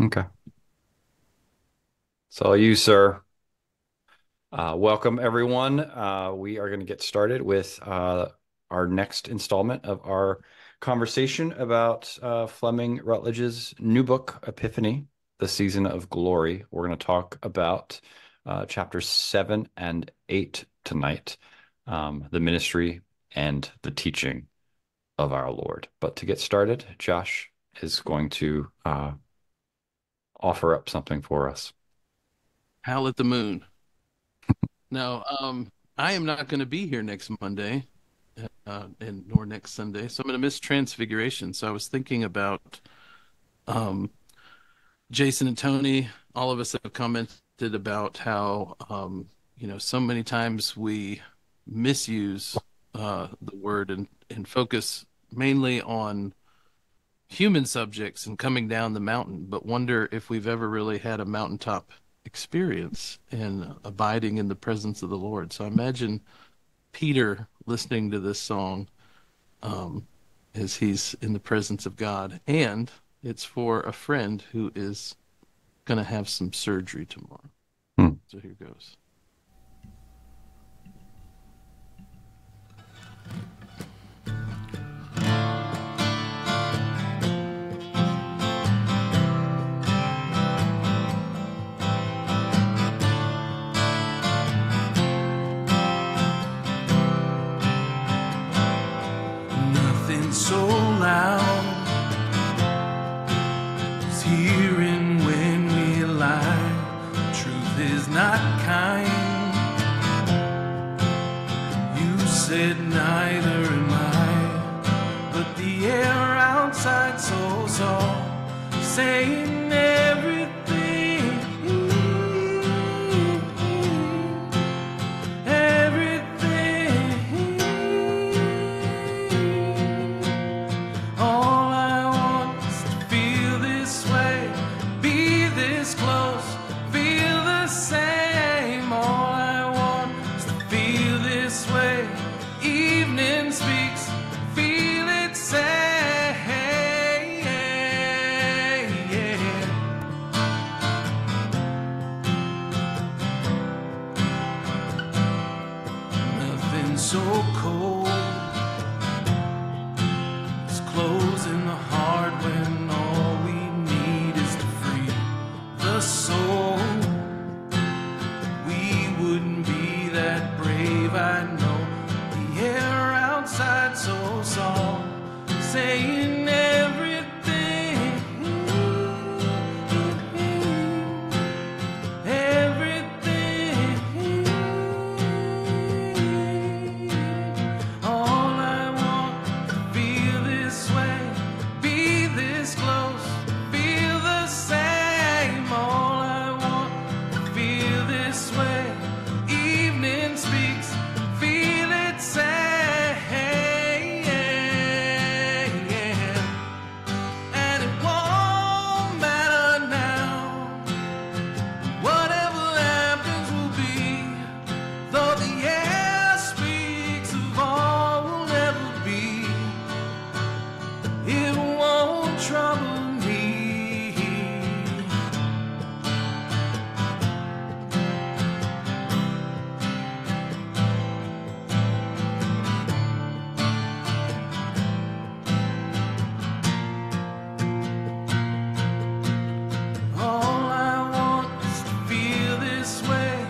Okay. It's all you, sir. Welcome, everyone. We are going to get started with our next installment of our conversation about Fleming Rutledge's new book, Epiphany, The Season of Glory. We're going to talk about chapters 7 and 8 tonight, the ministry and the teaching of our Lord. But to get started, Josh is going to offer up something for us. Howl at the Moon. Now, I am not going to be here next Monday, and nor next Sunday, so I'm going to miss Transfiguration. So I was thinking about um, Jason and Tony. All of us have commented about how so many times we misuse the word and focus mainly on human subjects and coming down the mountain, but wonder if we've ever really had a mountaintop experience and abiding in the presence of the Lord. So I imagine Peter listening to this song as he's in the presence of God. And it's for a friend who is going to have some surgery tomorrow. Hmm. So here goes. Nothing so loud as hearing when we lie. Truth is not kind. You said neither am I, but the air outside so soft, saying everything. All I want is to feel this way, be this close, feel the same. All I want is to feel this way. Evening speaks, feel it say. Nothing so cold. It's closing the heart when all we need is to free the soul. We wouldn't be that brave, I know. The air outside so soft, saying everything. Everything. All I want to feel this way, be this close, feel the same. All I want to feel this way. Evening speaks, feel it say. And it won't matter now. Whatever happens will be. Though the air speaks of all will never be, it won't trouble me. All I want is to feel this way,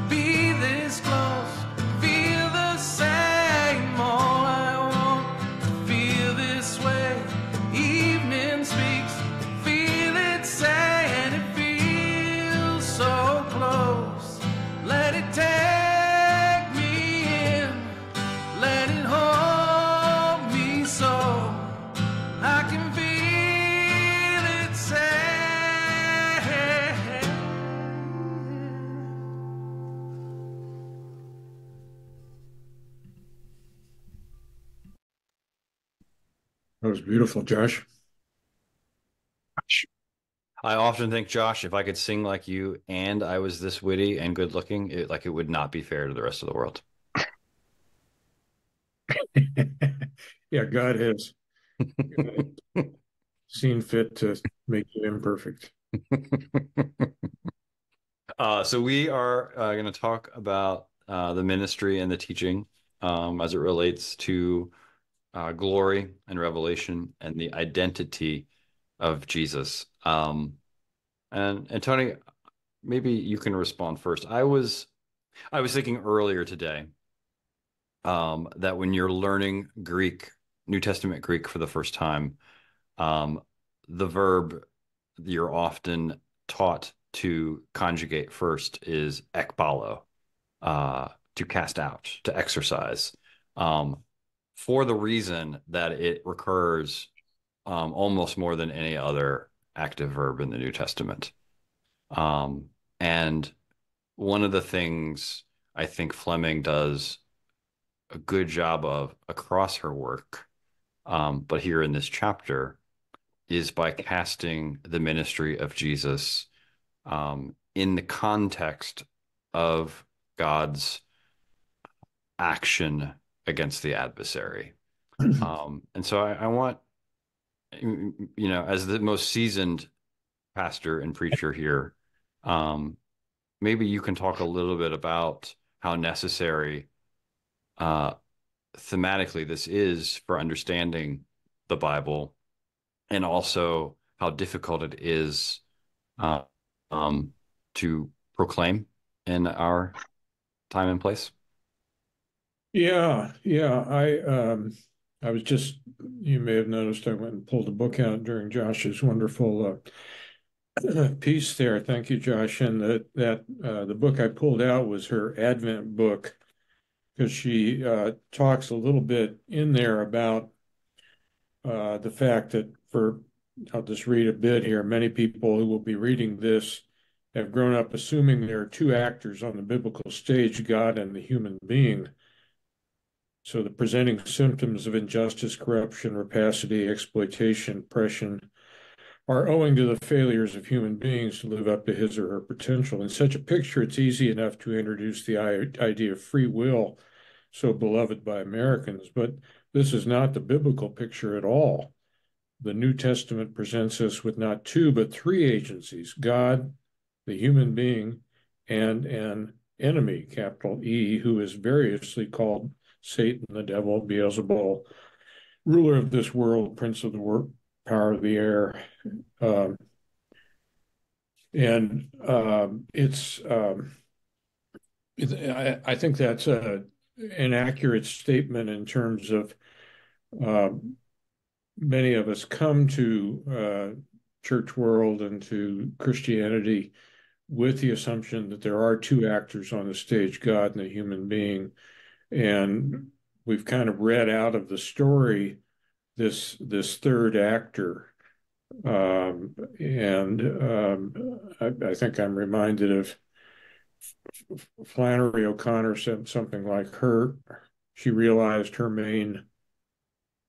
be this close, feel the same. All I want to feel this way. Evening speaks, feel it say, and it feels so close. Let it take me in, let it hold me so I can feel it say. That was beautiful, Josh. I often think, Josh, if I could sing like you and I was this witty and good looking, it would not be fair to the rest of the world. Yeah, God has seen fit to make you imperfect. So we are going to talk about the ministry and the teaching as it relates to glory and revelation and the identity of Jesus. And Tony, maybe you can respond first. I was thinking earlier today that when you're learning Greek, New Testament Greek for the first time, um, the verb you're often taught to conjugate first is ekbalo, to cast out, to exercise, um, for the reason that it recurs almost more than any other active verb in the New Testament. And one of the things I think Fleming does a good job of across her work, but here in this chapter, is by casting the ministry of Jesus in the context of God's action against the adversary. And so I want, as the most seasoned pastor and preacher here, um, maybe you can talk a little bit about how necessary uh, thematically this is for understanding the Bible, and also how difficult it is uh, um, to proclaim in our time and place. Yeah. I was just, you may have noticed I went and pulled a book out during Josh's wonderful piece there. Thank you, Josh. And the book I pulled out was her Advent book, because she talks a little bit in there about the fact that I'll just read a bit here. Many people who will be reading this have grown up assuming there are two actors on the biblical stage, God and the human being. So the presenting symptoms of injustice, corruption, rapacity, exploitation, oppression are owing to the failures of human beings to live up to his or her potential. In such a picture, it's easy enough to introduce the idea of free will, so beloved by Americans, but this is not the biblical picture at all. The New Testament presents us with not two, but three agencies: God, the human being, and an enemy, capital E, who is variously called Satan, the devil, Beelzebul, ruler of this world, prince of the world, power of the air. Um, and I think that's an accurate statement in terms of um, many of us come to church world and to Christianity with the assumption that there are two actors on the stage, God and the human being. And we've kind of read out of the story this third actor. I think I'm reminded of Flannery O'Connor said something like she realized her main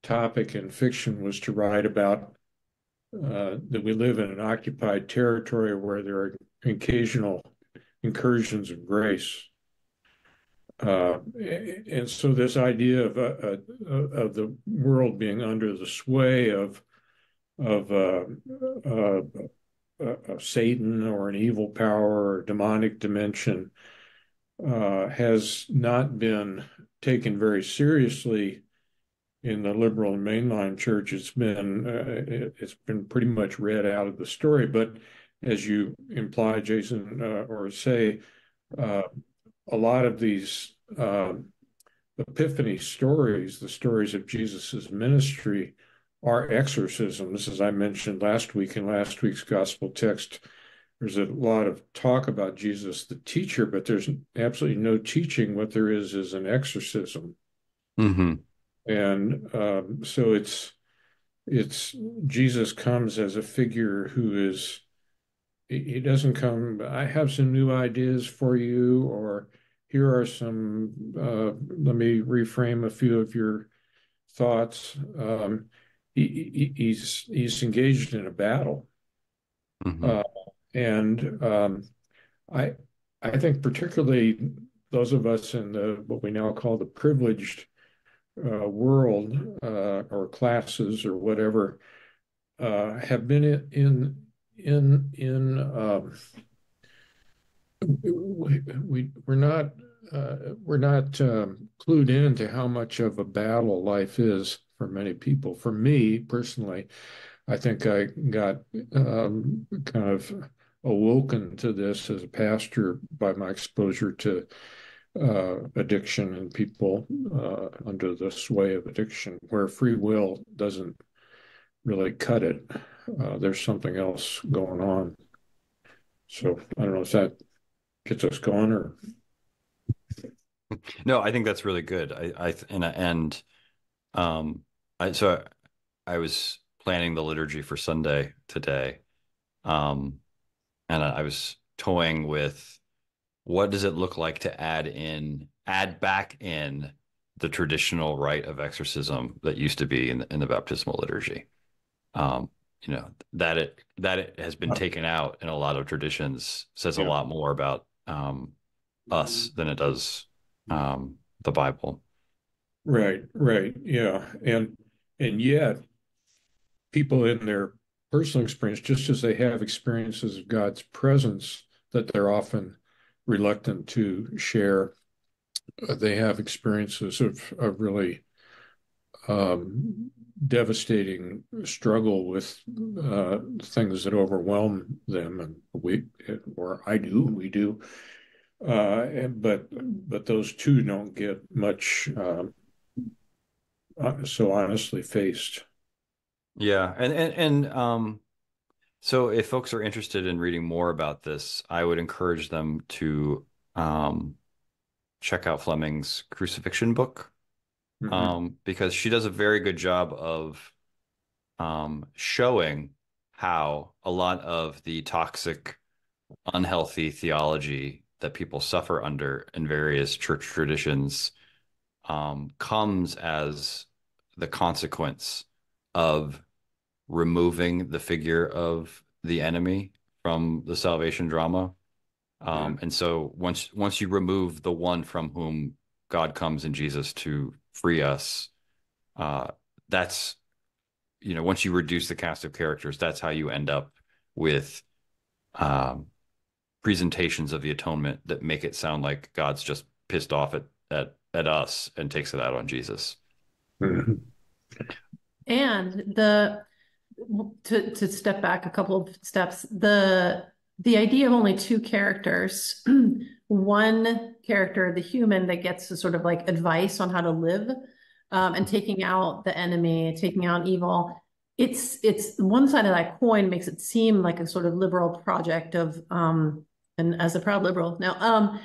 topic in fiction was to write about that we live in an occupied territory where there are occasional incursions of grace. And so this idea of the world being under the sway of Satan or an evil power or demonic dimension has not been taken very seriously in the liberal and mainline church. It's been pretty much read out of the story. But as you imply, Jason, or say, uh, a lot of these Epiphany stories, the stories of Jesus's ministry, are exorcisms, as I mentioned last week in last week's gospel text. There's a lot of talk about Jesus, the teacher, but there's absolutely no teaching. What there is an exorcism. Mm-hmm. And so it's Jesus comes as a figure who is, he doesn't come, I have some new ideas for you, or here are some, let me reframe a few of your thoughts. He's engaged in a battle. Mm-hmm. Uh, and I I think particularly those of us in the what we now call the privileged world or classes or whatever have been we're not clued in to how much of a battle life is for many people. For me personally, I think I got kind of awoken to this as a pastor by my exposure to addiction and people under the sway of addiction, where free will doesn't really cut it. There's something else going on. So I don't know if that gets us going or. No, I think that's really good. And um, so I was planning the liturgy for Sunday today, um, and I was toying with what does it look like to add back in the traditional rite of exorcism that used to be in the baptismal liturgy. Um, that it has been taken out in a lot of traditions says a Yeah. lot more about us than it does the Bible. Right, right, yeah, and yet people in their personal experience, just as they have experiences of God's presence that they're often reluctant to share, they have experiences of really um, devastating struggle with things that overwhelm them, and we do, but those two don't get much so honestly faced. Yeah, and so if folks are interested in reading more about this, I would encourage them to um, check out Fleming's crucifixion book, Hmm. because she does a very good job of showing how a lot of the toxic, unhealthy theology that people suffer under in various church traditions comes as the consequence of removing the figure of the enemy from the salvation drama. Yeah. And so once you remove the one from whom God comes in Jesus to free us, uh, that's once you reduce the cast of characters, that's how you end up with um, presentations of the atonement that make it sound like God's just pissed off at us and takes it out on Jesus. Mhm. And the to step back a couple of steps, the idea of only two characters, one character, the human, that gets to sort of like advice on how to live, and taking out the enemy, taking out evil. It's one side of that coin makes it seem like a sort of liberal project of and as a proud liberal now,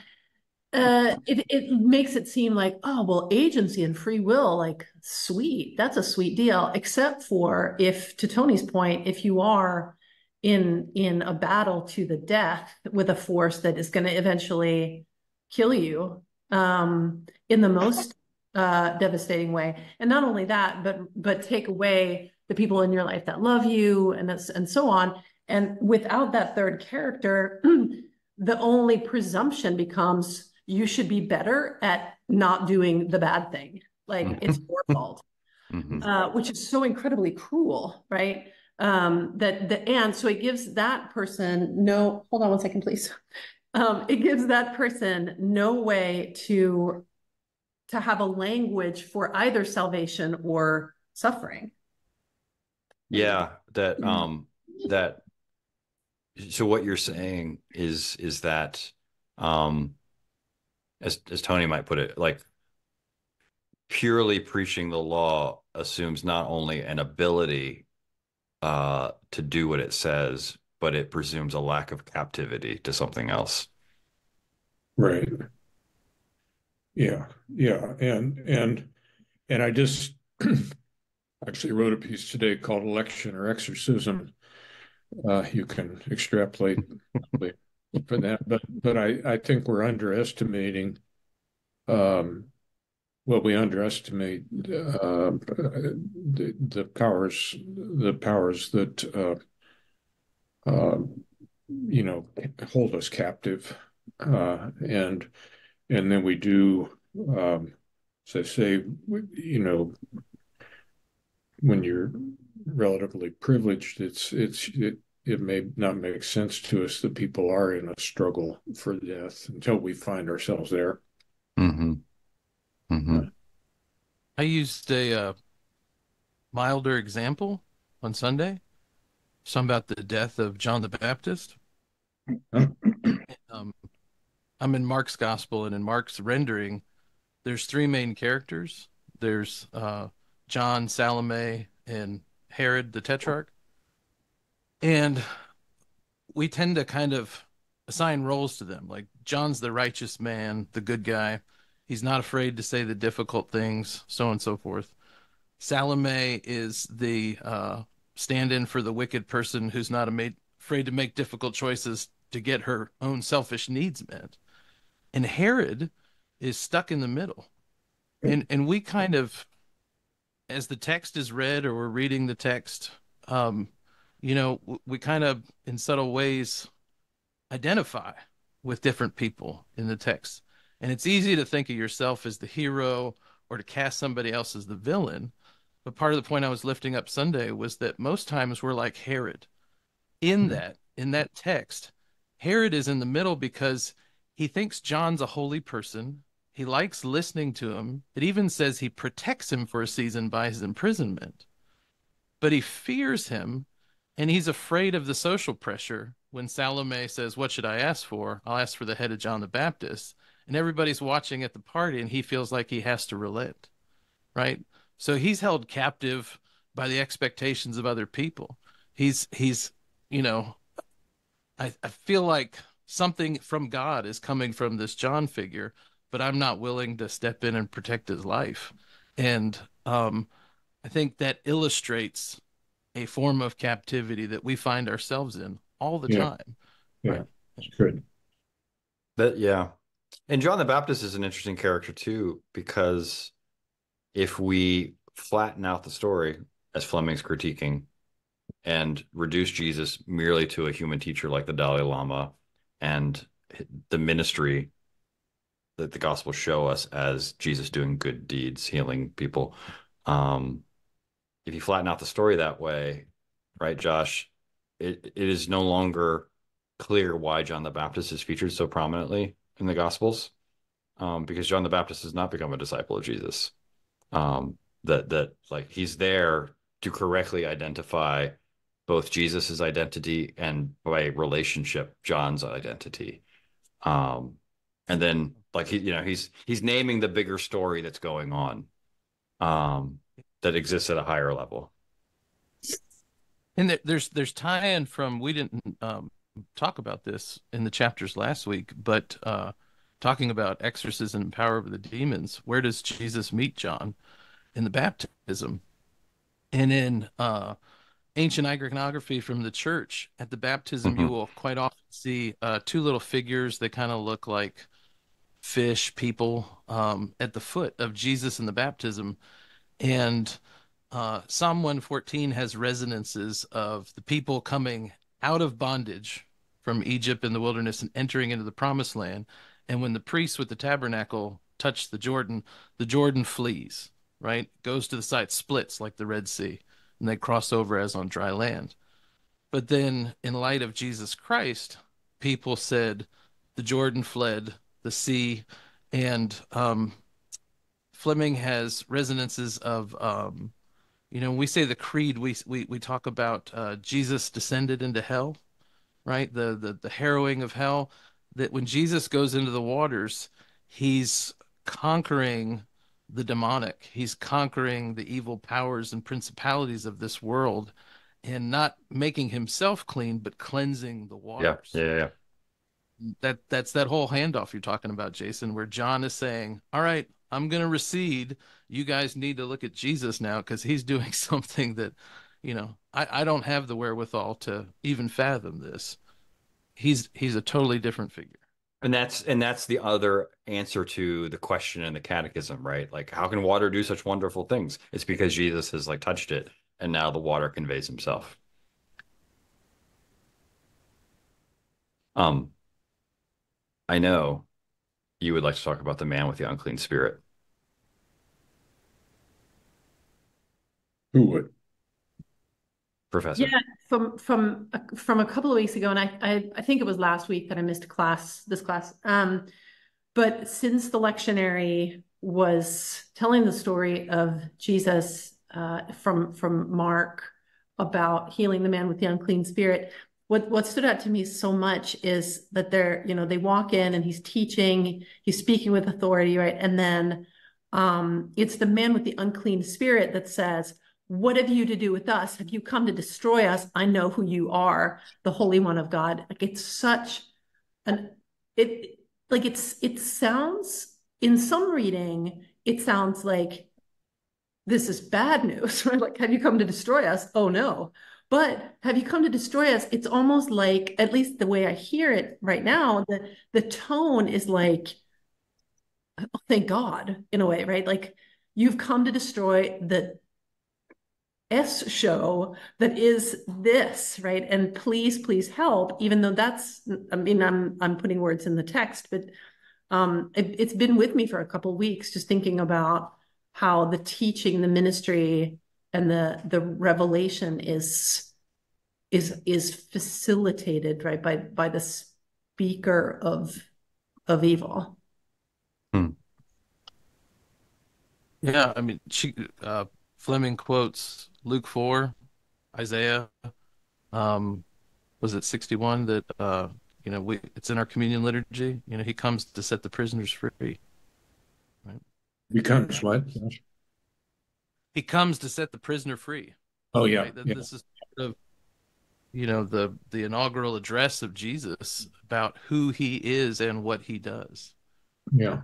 it makes it seem like, oh, well, agency and free will, like, sweet, that's a sweet deal, except for, if, to Tony's point, if you are in a battle to the death with a force that is going to eventually kill you, in the most devastating way. And not only that, but take away the people in your life that love you, and so on. And without that third character, the only presumption becomes you should be better at not doing the bad thing. Like, it's your fault, Mhm. which is so incredibly cruel, right? And so it gives that person no, hold on one second, please. It gives that person no way to have a language for either salvation or suffering. Yeah, that so what you're saying is that um as Tony might put it, like purely preaching the law assumes not only an ability to do what it says, but it presumes a lack of captivity to something else. Right. Yeah. Yeah. And I just actually wrote a piece today called Election or Exorcism. You can extrapolate for that, but I think we're underestimating we underestimate the powers that uh, hold us captive, and then we do, as I say, when you're relatively privileged, it may not make sense to us that people are in a struggle for death until we find ourselves there. Mm-hmm. Mm-hmm. I used a milder example on Sunday, some about the death of John the Baptist. Huh? Um, I'm in Mark's gospel, and in Mark's rendering, there's three main characters. There's John, Salome, and Herod the Tetrarch. And we tend to kind of assign roles to them. Like John's the righteous man, the good guy. He's not afraid to say the difficult things, so on and so forth. Salome is the stand-in for the wicked person who's not afraid to make difficult choices to get her own selfish needs met. And Herod is stuck in the middle. And we kind of, as the text is read or we're reading the text, um, we kind of, in subtle ways, identify with different people in the text. And it's easy to think of yourself as the hero or to cast somebody else as the villain. But part of the point I was lifting up Sunday was that most times we're like Herod. In that text, Herod is in the middle because he thinks John's a holy person. He likes listening to him. It even says he protects him for a season by his imprisonment. But he fears him and he's afraid of the social pressure when Salome says, "What should I ask for? I'll ask for the head of John the Baptist." And everybody's watching at the party and he feels like he has to relent, right? So he's held captive by the expectations of other people. He's you know, I feel like something from God is coming from this John figure, but I'm not willing to step in and protect his life. And I think that illustrates a form of captivity that we find ourselves in all the Yeah, time, yeah, right? it's good. Yeah. And John the Baptist is an interesting character too, because if we flatten out the story, as Fleming's critiquing, and reduce Jesus merely to a human teacher like the Dalai Lama and the ministry that the Gospels show us as Jesus doing good deeds, healing people. Um, if you flatten out the story that way, right, Josh, it is no longer clear why John the Baptist is featured so prominently in the Gospels, because John the Baptist has not become a disciple of Jesus. That like he's there to correctly identify both Jesus's identity and by relationship John's identity. Um, and then like he's naming the bigger story that's going on, that exists at a higher level. And there's tie-in from we didn't talk about this in the chapters last week, but talking about exorcism and power over the demons, where does Jesus meet John? In the baptism. And in ancient iconography from the church, at the baptism, you Hmm. will quite often see two little figures that kind of look like fish people at the foot of Jesus in the baptism. And Psalm 114 has resonances of the people coming out of bondage from Egypt in the wilderness and entering into the promised land. And when the priests with the tabernacle touch the Jordan flees, right? Goes to the side, splits like the Red Sea, and they cross over as on dry land. But then, in light of Jesus Christ, people said the Jordan fled, the sea, and Fleming has resonances of when we say the creed, we talk about Jesus descended into hell, right? The harrowing of hell. That when Jesus goes into the waters, he's conquering the demonic. He's conquering the evil powers and principalities of this world, and not making himself clean, but cleansing the Yeah, waters. yeah, yeah. That's that whole handoff you're talking about, Jason, where John is saying, "All right, I'm going to recede. You guys need to look at Jesus now because he's doing something that, I don't have the wherewithal to even fathom this. He's a totally different figure." And that's the other answer to the question in the catechism, right? Like, how can water do such wonderful things? It's because Jesus has like touched it, and now the water conveys himself. Um, I know you would like to talk about the man with the unclean spirit, Who would? Yeah, Professor. from a couple of weeks ago, and I think it was last week that I missed this class. But since the lectionary was telling the story of Jesus from Mark about healing the man with the unclean spirit, what stood out to me so much is that they walk in and he's teaching, he's speaking with authority, right? And then it's the man with the unclean spirit that says, "What have you to do with us? Have you come to destroy us? I know who you are, the Holy One of God." Like it's such an it like it sounds, in some reading, it sounds like this is bad news, right? Like, have you come to destroy us? Oh no. But have you come to destroy us? It's almost like, at least the way I hear it right now, the tone is like, oh, thank God, in a way, right? Like, you've come to destroy the S show that is this, right? And please help, even though I'm putting words in the text, but it's been with me for a couple of weeks, just thinking about how the teaching, the ministry, and the revelation is facilitated, right, by the speaker of evil. Hmm. Yeah, I mean, Fleming quotes Luke 4, Isaiah, was it 61 that it's in our communion liturgy. He comes to set the prisoners free. Right? Becomes what? He comes to set the prisoner free. Oh yeah, Right? yeah. This is part of the inaugural address of Jesus about who he is and what he does. Yeah.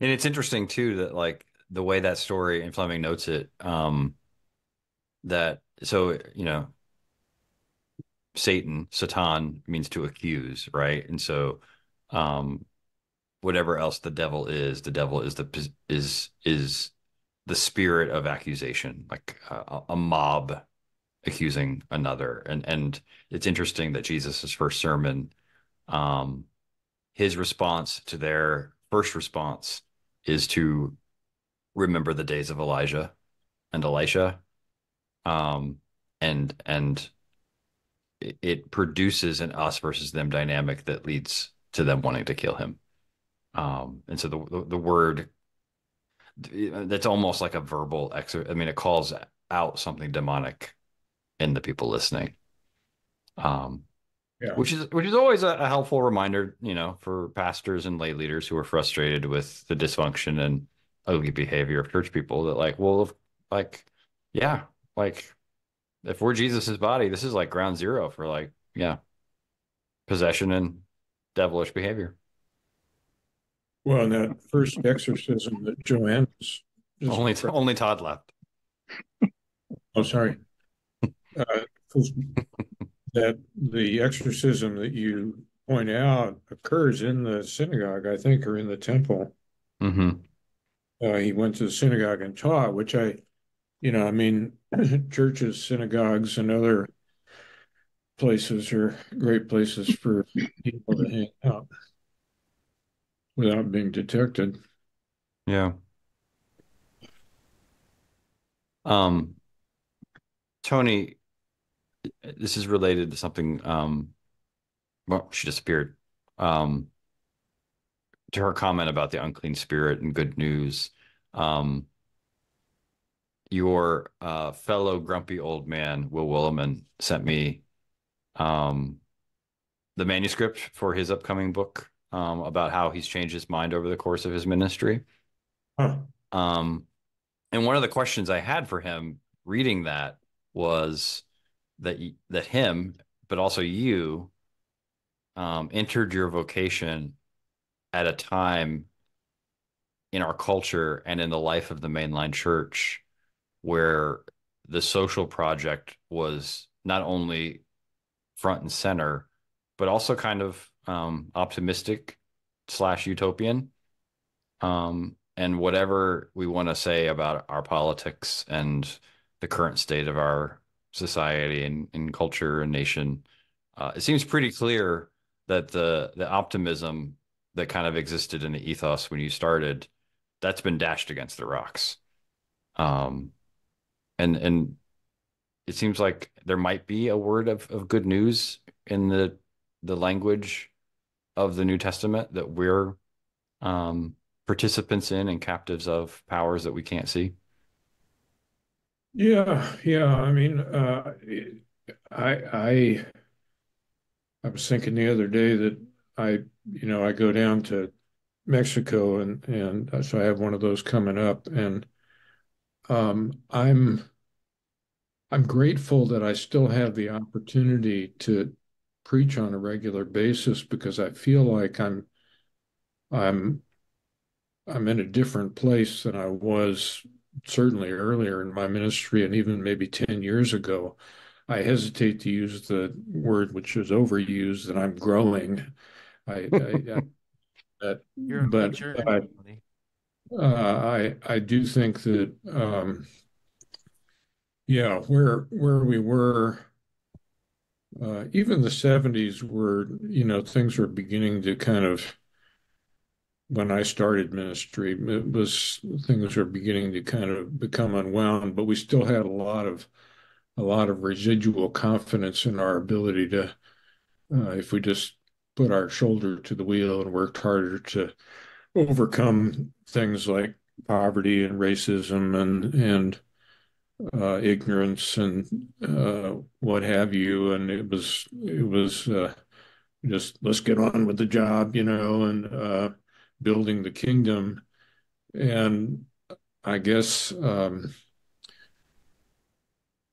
And it's interesting too that like the way that story and Fleming notes it, that so Satan means to accuse, right? And so, whatever else the devil is the spirit of accusation, like a mob accusing another. And it's interesting that Jesus's first sermon, um, his response to their first response is to remember the days of Elijah and Elisha, um, and it produces an us versus them dynamic that leads to them wanting to kill him. And so the word that's almost like a verbal exer. I mean, it calls out something demonic in the people listening. Um, Yeah. which is always a helpful reminder, for pastors and lay leaders who are frustrated with the dysfunction and ugly behavior of church people that like, well, like, yeah, like if we're Jesus's body, this is like ground zero for like, yeah, possession and devilish behavior. Well, in that first exorcism that Joanne was just Only Todd left. oh, sorry. Uh, that the exorcism that you point out occurs in the synagogue, I think, or in the temple. Mm-hmm. He went to the synagogue and taught, which I mean, churches, synagogues, and other places are great places for people to hang out without being detected. Yeah. Um, Tony, this is related to something. Well, she disappeared. Um, to her comment about the unclean spirit and good news. Um, your fellow grumpy old man, Will Willimon, sent me um, the manuscript for his upcoming book, about how he's changed his mind over the course of his ministry. Huh. Um, and one of the questions I had for him reading that was that him, but also you, entered your vocation at a time in our culture and in the life of the mainline church where the social project was not only front and center, but also kind of optimistic slash utopian. And whatever we want to say about our politics and the current state of our society and culture and nation, it seems pretty clear that the optimism that kind of existed in the ethos when you started, that's been dashed against the rocks. Um, and it seems like there might be a word of good news in the language of the New Testament that we're participants in and captives of powers that we can't see. Yeah, yeah. I mean, I I I was thinking the other day that I go down to Mexico and so I have one of those coming up, and I'm grateful that I still have the opportunity to preach on a regular basis because I feel like I'm I'm in a different place than I was certainly earlier in my ministry and even maybe 10 years ago. I hesitate to use the word which is overused that I'm growing. I that, You're on a but journey, buddy. I do think that yeah, where we were even the 70s were, things were beginning to kind of when I started ministry, it was things were beginning to kind of become unwound, but we still had a lot of residual confidence in our ability to, if we just put our shoulder to the wheel and worked harder to overcome things like poverty and racism and ignorance and what have you. And it was just let's get on with the job, and building the kingdom. And I guess,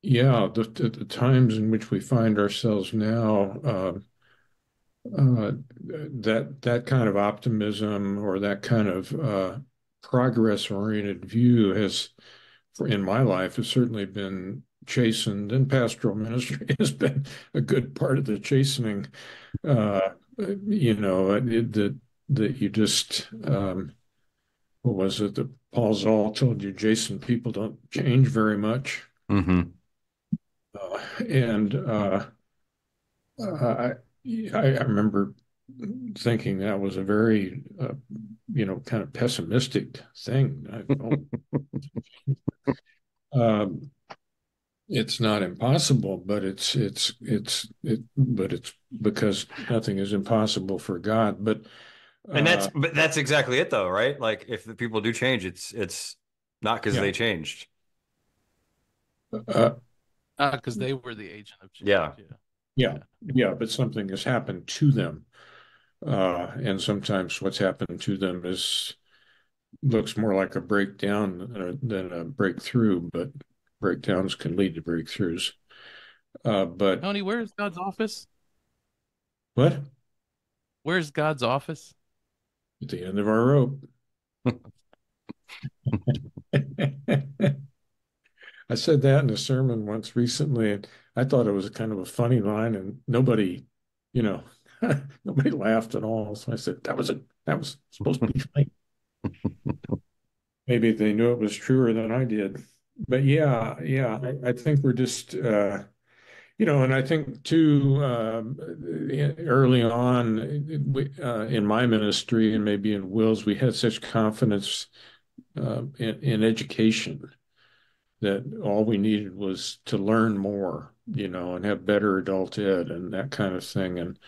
yeah, the times in which we find ourselves now, that kind of optimism or that kind of progress-oriented view in my life, has certainly been chastened, and pastoral ministry has been a good part of the chastening. Uh, that you just what was it that Paul Zoll told you, Jason, people don't change very much. Hmm. And I, I remember thinking that was a very, kind of pessimistic thing. Um, it's not impossible, but it's because nothing is impossible for God. And Uh, but that's exactly it though, right? Like if the people do change, it's not because yeah, they changed. uh, Because they were the agent of change. Yeah. Yeah. yeah, Yeah. yeah, but something has happened to them. And sometimes what's happened to them is looks more like a breakdown than a breakthrough, but breakdowns can lead to breakthroughs. But Tony, where's God's office? what? Where's God's office? At the end of our rope. I said that in a sermon once recently, and I thought it was kind of a funny line, and nobody, you know, nobody laughed at all. So I said that was supposed to be funny. Maybe they knew it was truer than I did. But yeah, yeah, I think we're just and I think too, early on in my ministry and maybe in Will's, we had such confidence in education that all we needed was to learn more, and have better adult ed and that kind of thing. And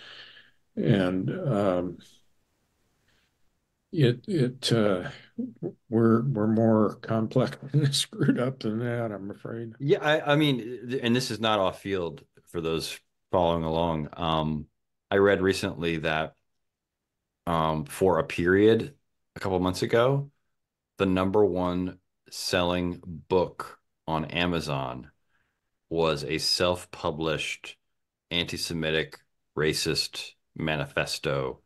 we're more complex and screwed up than that, I'm afraid. Yeah, I mean, and this is not off field for those following along. I read recently that for a period a couple months ago, the number one selling book on Amazon was a self-published anti-Semitic racist manifesto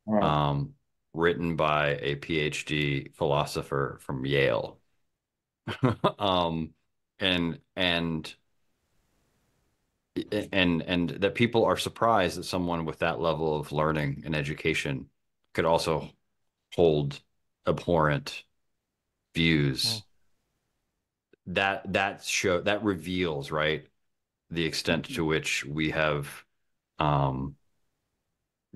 Wow. um, written by a PhD philosopher from Yale. um, and and that people are surprised that someone with that level of learning and education could also hold abhorrent views. Well, That reveals, right, the extent to which we have um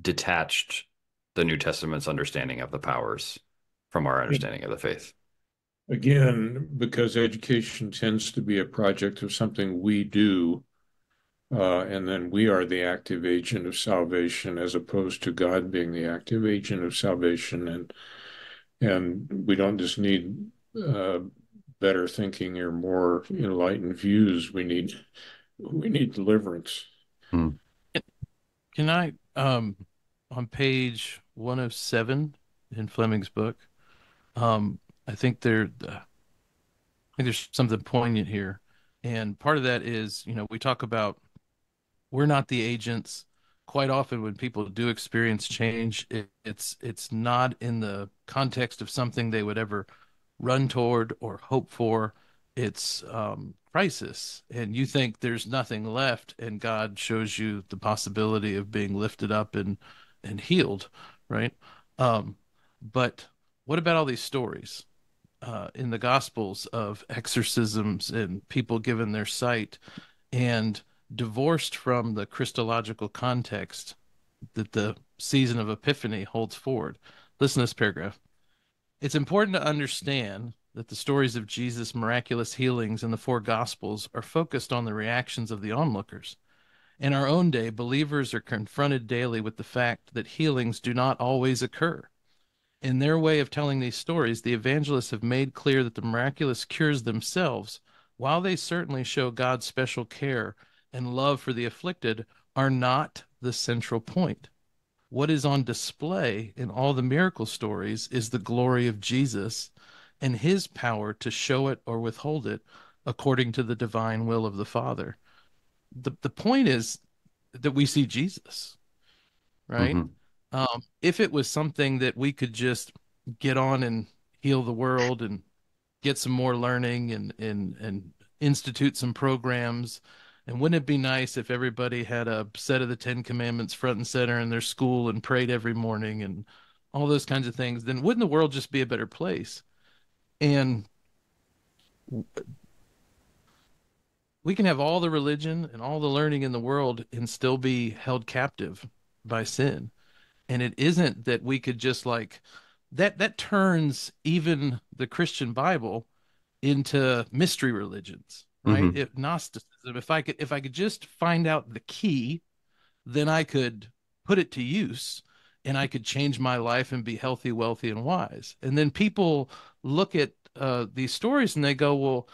detached the New Testament's understanding of the powers from our understanding of the faith. again, because education tends to be a project of something we do, and then we are the active agent of salvation as opposed to God being the active agent of salvation. And we don't just need better thinking or more enlightened views. We need deliverance. Hmm. Can I, on page 107 in Fleming's book, um, I think there's something poignant here. And part of that is, we talk about we're not the agents. Quite often, when people do experience change, it's not in the context of something they would ever run toward or hope for. It's crisis, and you think there's nothing left, and God shows you the possibility of being lifted up and healed, right? Um, but what about all these stories in the Gospels of exorcisms and people given their sight and divorced from the Christological context that the season of Epiphany holds forward? Listen to this paragraph. It's important to understand that the stories of Jesus' miraculous healings in the four Gospels are focused on the reactions of the onlookers. In our own day, believers are confronted daily with the fact that healings do not always occur. In their way of telling these stories, the evangelists have made clear that the miraculous cures themselves, while they certainly show God's special care and love for the afflicted, are not the central point. What is on display in all the miracle stories is the glory of Jesus and his power to show it or withhold it according to the divine will of the Father. The point is that we see Jesus, right? Hmm. If it was something that we could just get on and heal the world and get some more learning and institute some programs, and wouldn't it be nice if everybody had a set of the Ten Commandments front and center in their school and prayed every morning and all those kinds of things, then wouldn't the world just be a better place? And we can have all the religion and all the learning in the world and still be held captive by sin. And it isn't that we could just like that turns even the Christian Bible into mystery religions, right? Hmm. If Gnosticism, if I could just find out the key, then I could put it to use and I could change my life and be healthy, wealthy, and wise. And then people look at these stories and they go, well,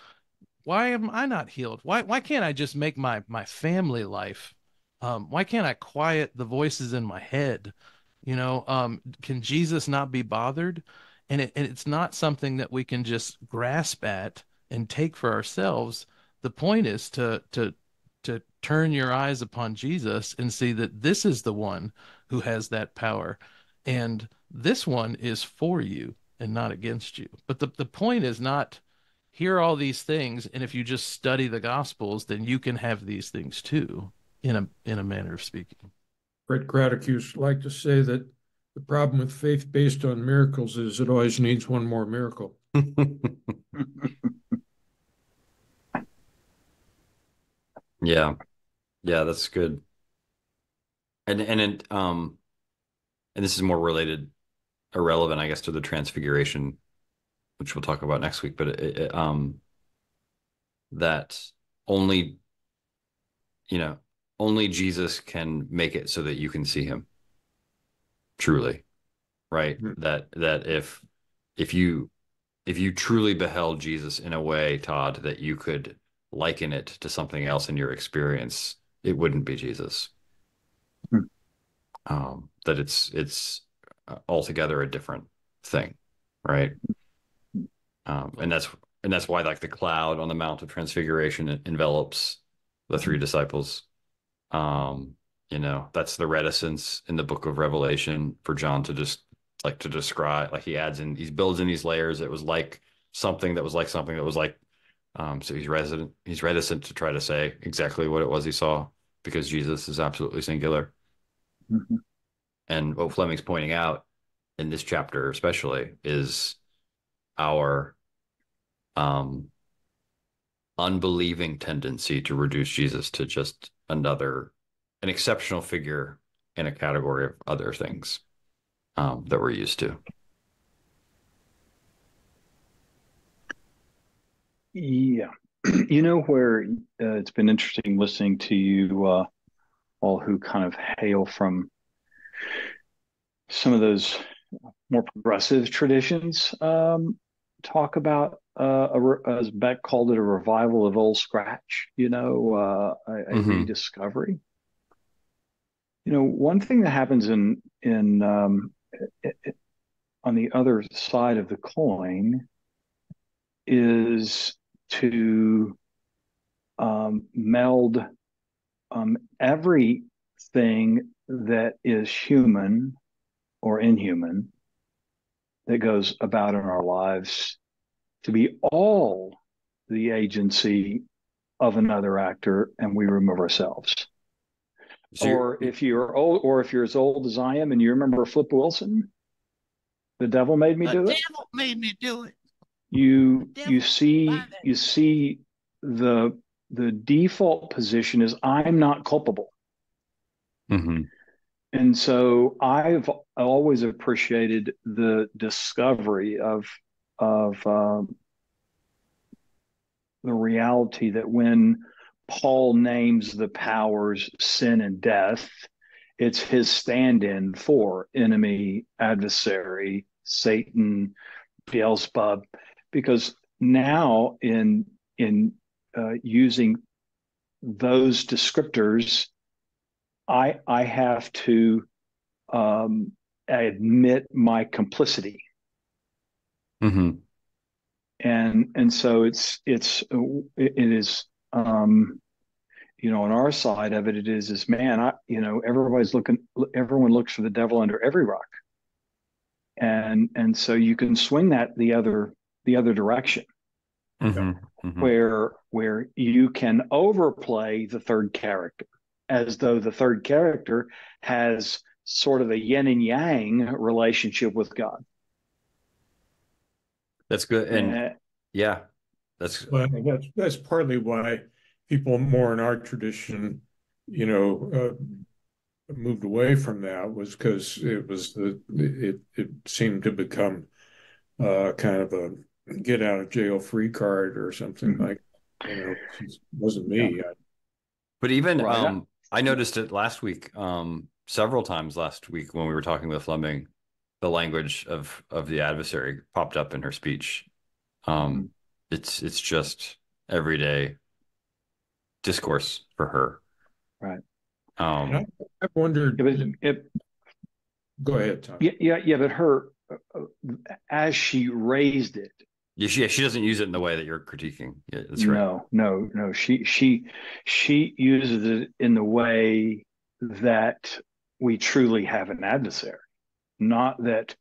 why am I not healed? Why can't I just make my family life? Why can't I quiet the voices in my head? Can Jesus not be bothered? And it's not something that we can just grasp at and take for ourselves. The point is to turn your eyes upon Jesus and see that this is the one who has that power. And this one is for you and not against you. But the point is not hear all these things, and if you just study the gospels, then you can have these things too, in a manner of speaking. Fred Craddock used to like to say that the problem with faith based on miracles is it always needs one more miracle. Yeah, yeah, that's good. And this is more related, irrelevant, I guess, to the transfiguration, which we'll talk about next week. But that only, you know, only Jesus can make it so that you can see him truly, right? Mhm. That if you if you truly beheld Jesus in a way, Todd, that you could liken it to something else in your experience, it wouldn't be Jesus. That it's altogether a different thing, right? And Well, that's why like the cloud on the Mount of Transfiguration envelops the three disciples. Um, that's the reticence in the Book of Revelation for John to just like to describe, like he builds in these layers. It was like something that was like something that was like. So he's reticent to try to say exactly what it was he saw because Jesus is absolutely singular. Mhm. And what Fleming's pointing out in this chapter, especially, is our um, unbelieving tendency to reduce Jesus to just an exceptional figure in a category of other things that we're used to. Yeah. You know where it's been interesting listening to you all who kind of hail from some of those more progressive traditions talk about as Beck called it, a revival of old scratch, a Hmm. rediscovery. One thing that happens on the other side of the coin is to meld everything that is human or inhuman that goes about in our lives to be all the agency of another actor, and we remove ourselves. So Or if you're old, or if you're as old as I am and you remember Flip Wilson, the devil made me The do it. devil made me do it. The You devil see blinded. you see the default position is I'm not culpable. mhm. And so I've always appreciated the discovery of the reality that when Paul names the powers sin and death, it's his stand-in for enemy, adversary, Satan, Beelzebub, because now in using those descriptors, I have to admit my complicity, Hmm. and so it is on our side of it, it is man, everyone looks for the devil under every rock, and so you can swing that the other direction, Hmm. Hmm. where you can overplay the third character as though the third character has sort of a yin and yang relationship with God. That's good. And Uh, yeah, that's Well, that's partly why people more in our tradition, you know, moved away from that was because it seemed to become kind of a get out of jail free card or something mhm, like, it wasn't yeah, me. but even right. I noticed it last week, several times last week when we were talking with Fleming, the language of the adversary popped up in her speech. Um, Mhm, it's just everyday discourse for her. right. And Um, I've wondered, Yeah, but go ahead, Tom. yeah, but her as she raised it. yeah, she doesn't use it in the way that you're critiquing. Yeah, that's right. No, no, no. She uses it in the way that we truly have an adversary. Not that,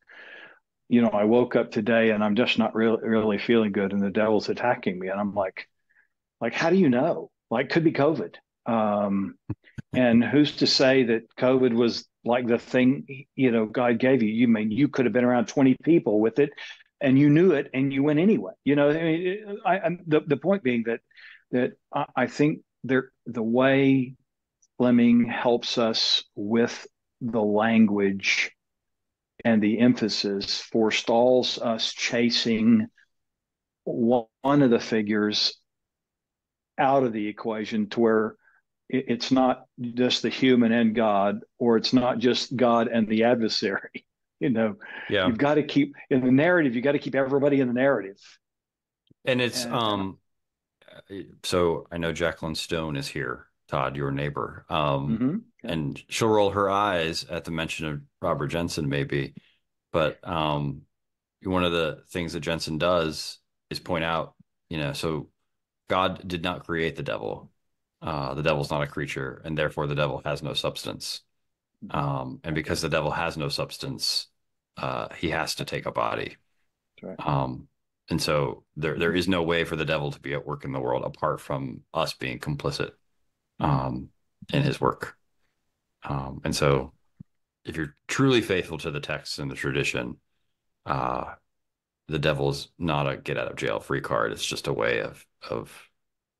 I woke up today and I'm just not really feeling good and the devil's attacking me. And I'm like, how do you know? Like, could be COVID. Um, and who's to say that COVID was like the thing, God gave you? You mean you could have been around 20 people with it and you knew it and you went anyway. I mean, the point being that I think the way Fleming helps us with the language and the emphasis forestalls us chasing one of the figures out of the equation to where it's not just the human and God, or it's not just God and the adversary. You know, Yeah. you've got to keep in the narrative, you got to keep everybody in the narrative. And it's And so I know Jacqueline Stone is here, Todd, your neighbor. okay. And she'll roll her eyes at the mention of Robert Jensen, maybe. But one of the things that Jensen does is point out, so God did not create the devil. The devil's not a creature, and therefore the devil has no substance. Mhm. And because the devil has no substance, he has to take a body. That's right. Um, and so there is no way for the devil to be at work in the world apart from us being complicit Mhm. um, in his work. And so if you're truly faithful to the text and the tradition, uh, the devil's not a get out of jail free card. It's just a way of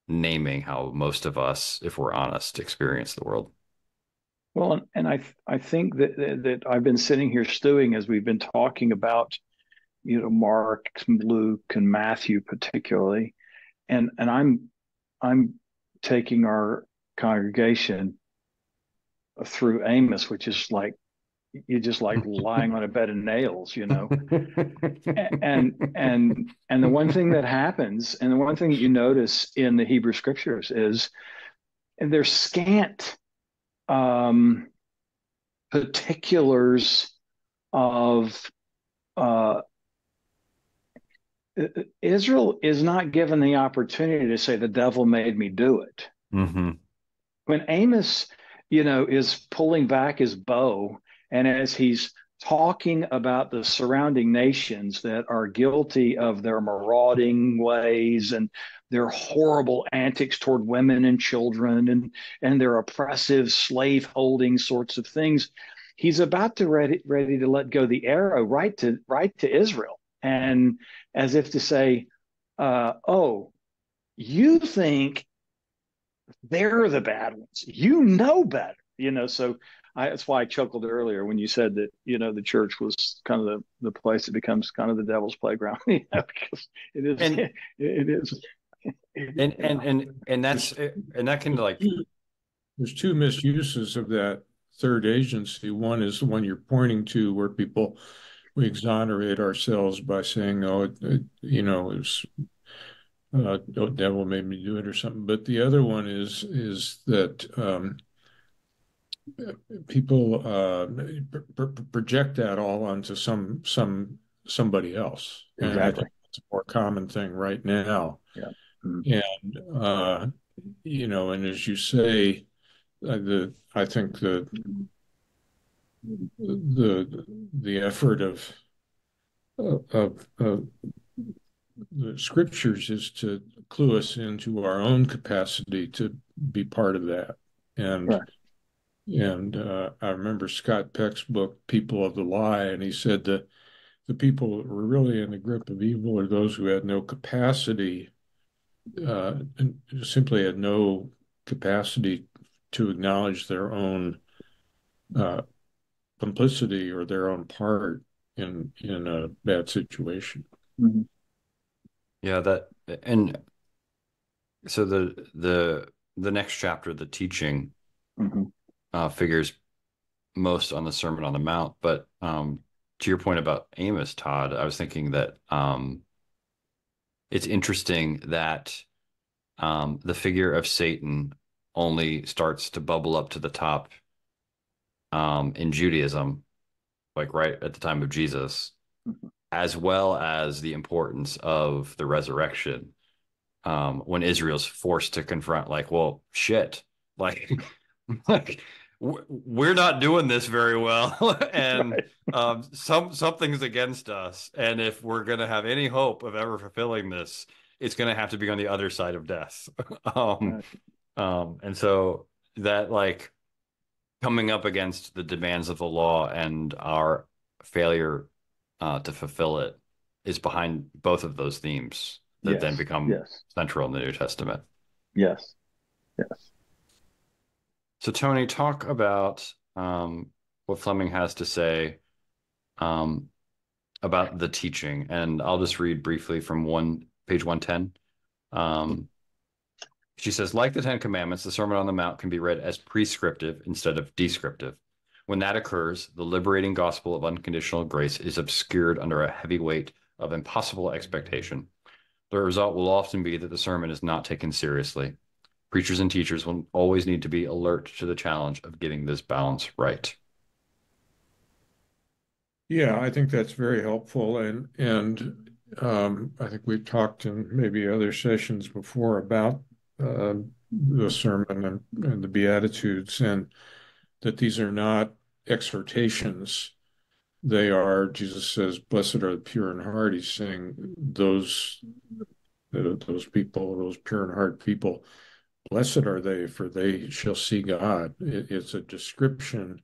naming how most of us, if we're honest, experience the world. Well, and I think that I've been sitting here stewing as we've been talking about, Mark, Luke, and Matthew particularly, and I'm taking our congregation through Amos, which is like you're just like lying on a bed of nails, you know. And the one thing that happens, and the one thing that you notice in the Hebrew scriptures is there's scant um, particulars of uh, Israel is not given the opportunity to say the devil made me do it. Mm-hmm. When Amos, is pulling back his bow, and as he's talking about the surrounding nations that are guilty of their marauding ways and their horrible antics toward women and children and their oppressive slave holding sorts of things, he's about to ready to let go the arrow right to Israel, and as if to say, "Oh, you think they're the bad ones. You know better." So that's why I chuckled earlier when you said that, the church was kind of the place that becomes kind of the devil's playground, because it is, And it is, and that can like There's two misuses of that third agency. One is the one you're pointing to, where we exonerate ourselves by saying, "Oh, it's oh, devil made me do it," or something. But the other one is that people project that all onto somebody else, and I exactly. think it's a more common thing right now. Yeah. Mm-hmm. And and as you say, I think the effort of the scriptures is to clue us into our own capacity to be part of that. And Right. I remember Scott Peck's book, People of the Lie, and he said that the people that were really in the grip of evil are those who had no capacity, and simply had no capacity to acknowledge their own uh, complicity or their own part in a bad situation. Mm-hmm. yeah that and so the next chapter, the teaching, Mm-hmm. figures most on the Sermon on the Mount. But to your point about Amos, Todd, I was thinking that it's interesting that the figure of Satan only starts to bubble up to the top in Judaism, like right at the time of Jesus, Mm-hmm. as well as the importance of the resurrection, when Israel's forced to confront, like, well, shit, like, like we're not doing this very well, and Right. something's against us, and if we're gonna have any hope of ever fulfilling this, it's gonna have to be on the other side of death. um, Right. and so that like coming up against the demands of the law and our failure to fulfill it is behind both of those themes that then Yes. become Yes. central in the New Testament. Yes. Yes. So, Tony, talk about what Fleming has to say um, about the teaching. And I'll just read briefly from page 110. She says, like the Ten Commandments, the Sermon on the Mount can be read as prescriptive instead of descriptive. When that occurs, the liberating gospel of unconditional grace is obscured under a heavy weight of impossible expectation. The result will often be that the sermon is not taken seriously. Preachers and teachers will always need to be alert to the challenge of getting this balance right. Yeah, I think that's very helpful, and I think we've talked in maybe other sessions before about the sermon and the Beatitudes, and that these are not exhortations. They are, Jesus says, "Blessed are the pure in heart." He's saying those people, those pure in heart people, blessed are they, for they shall see God. It's a description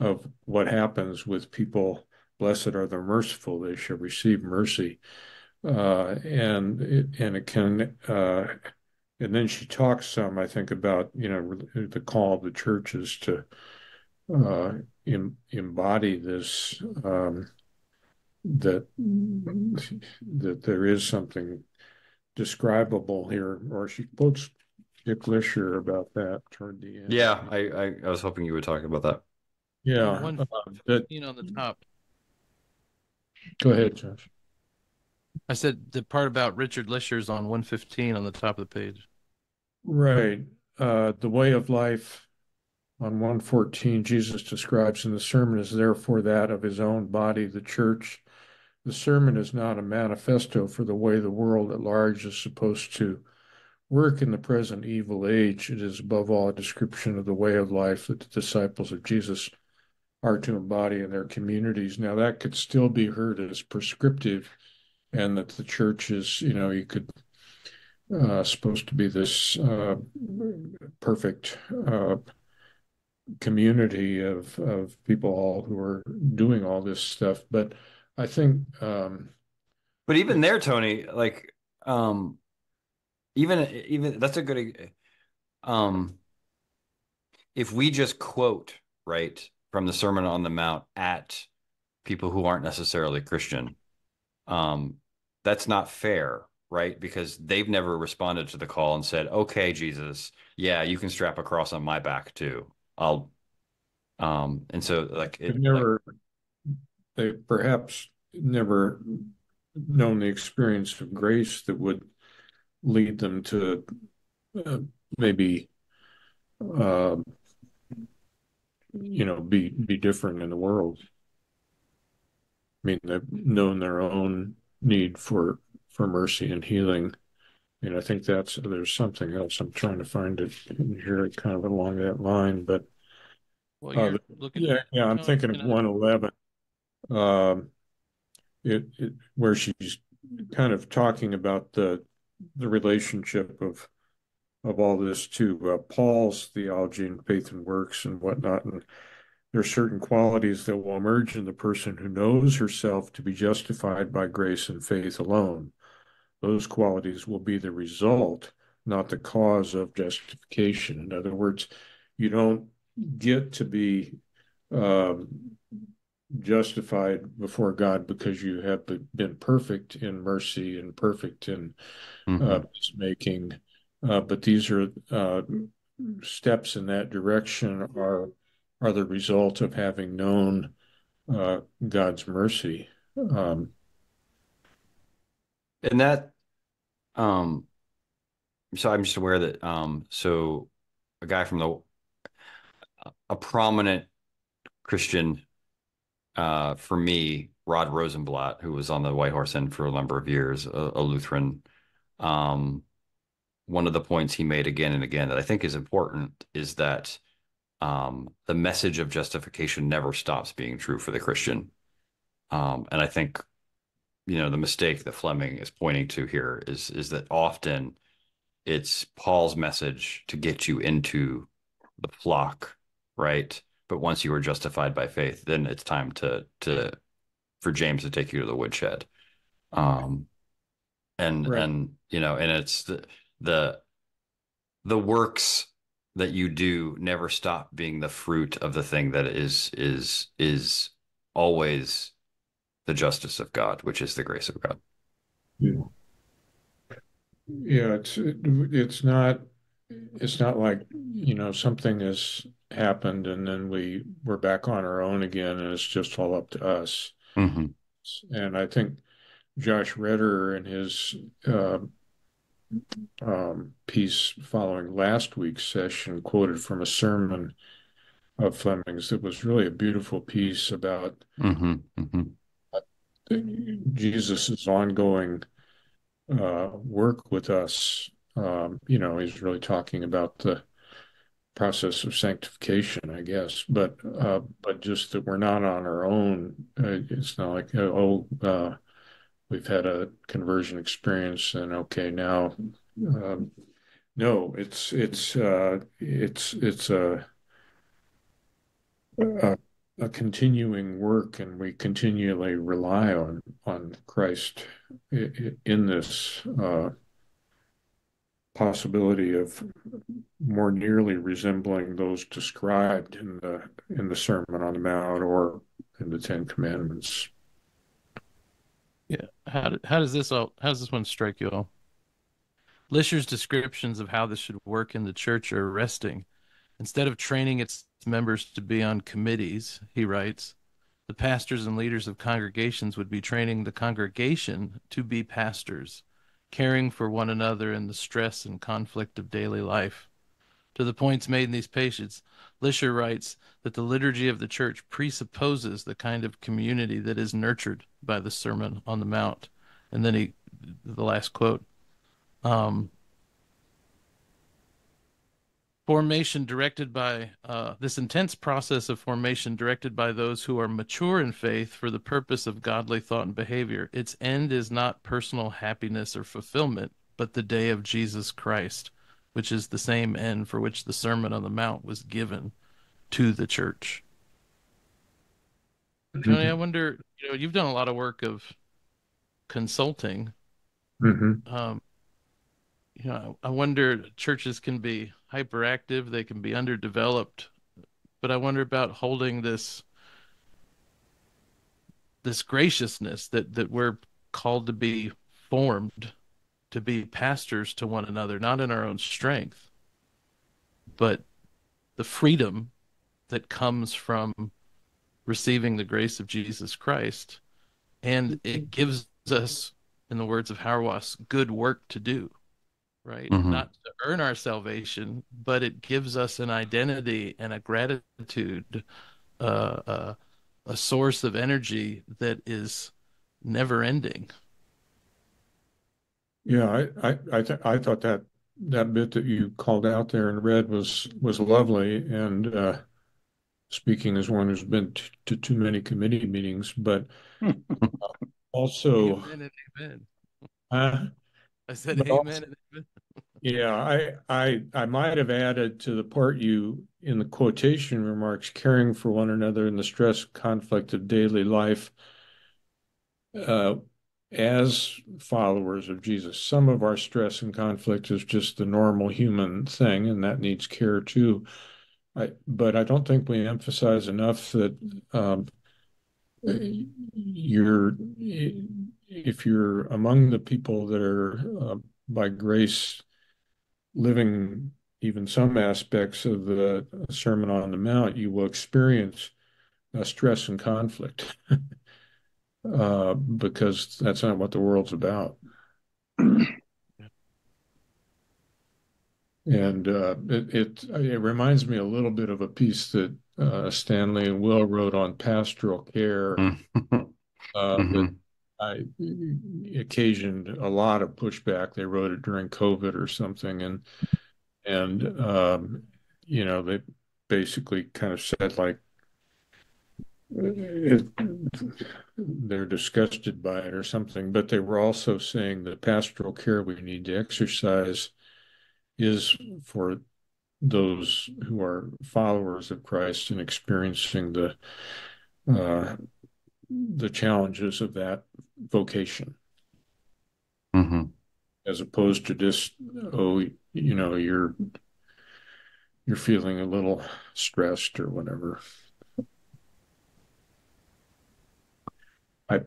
of what happens with people. Blessed are the merciful; they shall receive mercy. And it can. And then she talks some, I think, about the call of the churches to embody this, that there is something describable here, or she quotes Dick Lisher about that toward the end. Yeah, I was hoping you would talk about that. On Yeah, that 115 on the top. go ahead, Josh. I said the part about Richard Lisher's on 115 on the top of the page. Right. The way of life on 114, Jesus describes in the sermon is therefore that of his own body, the church. The sermon is not a manifesto for the way the world at large is supposed to work in the present evil age. It is above all a description of the way of life that the disciples of Jesus are to embody in their communities. Now, that could still be heard as prescriptive, and that the church is, you could supposed to be this perfect community of people all who are doing all this stuff. But I think But even there, Tony, like um even that's a good um if we just quote, right, from the Sermon on the Mount at people who aren't necessarily Christian, um, that's not fair, right? Because they've never responded to the call and said, "Okay, Jesus, yeah, you can strap a cross on my back too. I'll." And so like they've it, like never, they perhaps never known the experience of grace that would lead them to uh, maybe uh, be different in the world. I mean, they've known their own need for mercy and healing. And I think there's something else. I'm trying to find it in here, kind of along that line. But Well, uh, you're looking yeah, for yeah, I'm Tony. thinking of Can I? 111, um, where she's kind of talking about the relationship of all this to Paul's theology and faith and works and whatnot. And there are certain qualities that will emerge in the person who knows herself to be justified by grace and faith alone. Those qualities will be the result, not the cause of justification. In other words, you don't get to be um, justified before God because you have been perfect in mercy and perfect in mhm. peacemaking. But these are steps in that direction are the result of having known God's mercy. Um, And that um so I'm just aware that so a guy from the a prominent Christian for me, Rod Rosenblatt, who was on the White Horse Inn for a number of years, a Lutheran. Um, one of the points he made again and again that I think is important is that the message of justification never stops being true for the Christian. And I think, the mistake that Fleming is pointing to here is that often it's Paul's message to get you into the flock, right? But once you are justified by faith, then it's time to for James to take you to the woodshed. Um, right. and it's the the works that you do never stop being the fruit of the thing that is always the justice of God, which is the grace of God. Yeah, it's not like, something has happened and then we're back on our own again and it's just all up to us. Hmm. And I think Josh Redder in his uh, piece following last week's session quoted from a sermon of Fleming's that was really a beautiful piece about Hmm. Hmm. Jesus's ongoing work with us. He's really talking about the process of sanctification, I guess, but just that we're not on our own. It's not like, we've had a conversion experience and okay now. Um, no, it's a a continuing work, and we continually rely on Christ in this possibility of more nearly resembling those described in the Sermon on the Mount or in the Ten Commandments. Yeah. How does this one strike you all? Lisher's descriptions of how this should work in the church are arresting. Instead of training its members to be on committees, he writes, the pastors and leaders of congregations would be training the congregation to be pastors, caring for one another in the stress and conflict of daily life. To the points made in these pages, Lisher writes that the liturgy of the church presupposes the kind of community that is nurtured by the Sermon on the Mount. And then the last quote, um, formation directed by this intense process of formation directed by those who are mature in faith for the purpose of godly thought and behavior. Its end is not personal happiness or fulfillment, but the day of Jesus Christ, which is the same end for which the Sermon on the Mount was given to the church. Tony, I wonder, you've done a lot of work of consulting. Mhm. I wonder, churches can be hyperactive, they can be underdeveloped, but I wonder about holding this graciousness that we're called to be formed to be pastors to one another, not in our own strength, but the freedom that comes from receiving the grace of Jesus Christ. And it gives us, in the words of Hauerwas, good work to do, right? Mm-hmm. Not to earn our salvation, but it gives us an identity and a gratitude, uh, uh, a source of energy that is never ending. Yeah, I thought that bit that you called out there and read was lovely. And speaking as one who's been to too many committee meetings, but also, Amen and amen. uh, I said but also, amen and amen. yeah, I might have added to the part you in the quotation remarks, caring for one another in the stress conflict of daily life. Uh, as followers of Jesus, some of our stress and conflict is just the normal human thing, and that needs care too. But I don't think we emphasize enough that you're if you're among the people that are by grace living even some aspects of the Sermon on the Mount, you will experience stress and conflict because that's not what the world's about. And it reminds me a little bit of a piece that Stanley and Will wrote on pastoral care that Mm-hmm. I occasioned a lot of pushback. They wrote it during COVID or something, and they basically kind of said like it, they're disgusted by it or something, but they were also saying the pastoral care we need to exercise is for those who are followers of Christ and experiencing uh, the challenges of that vocation, Mm-hmm. as opposed to just you're feeling a little stressed or whatever. I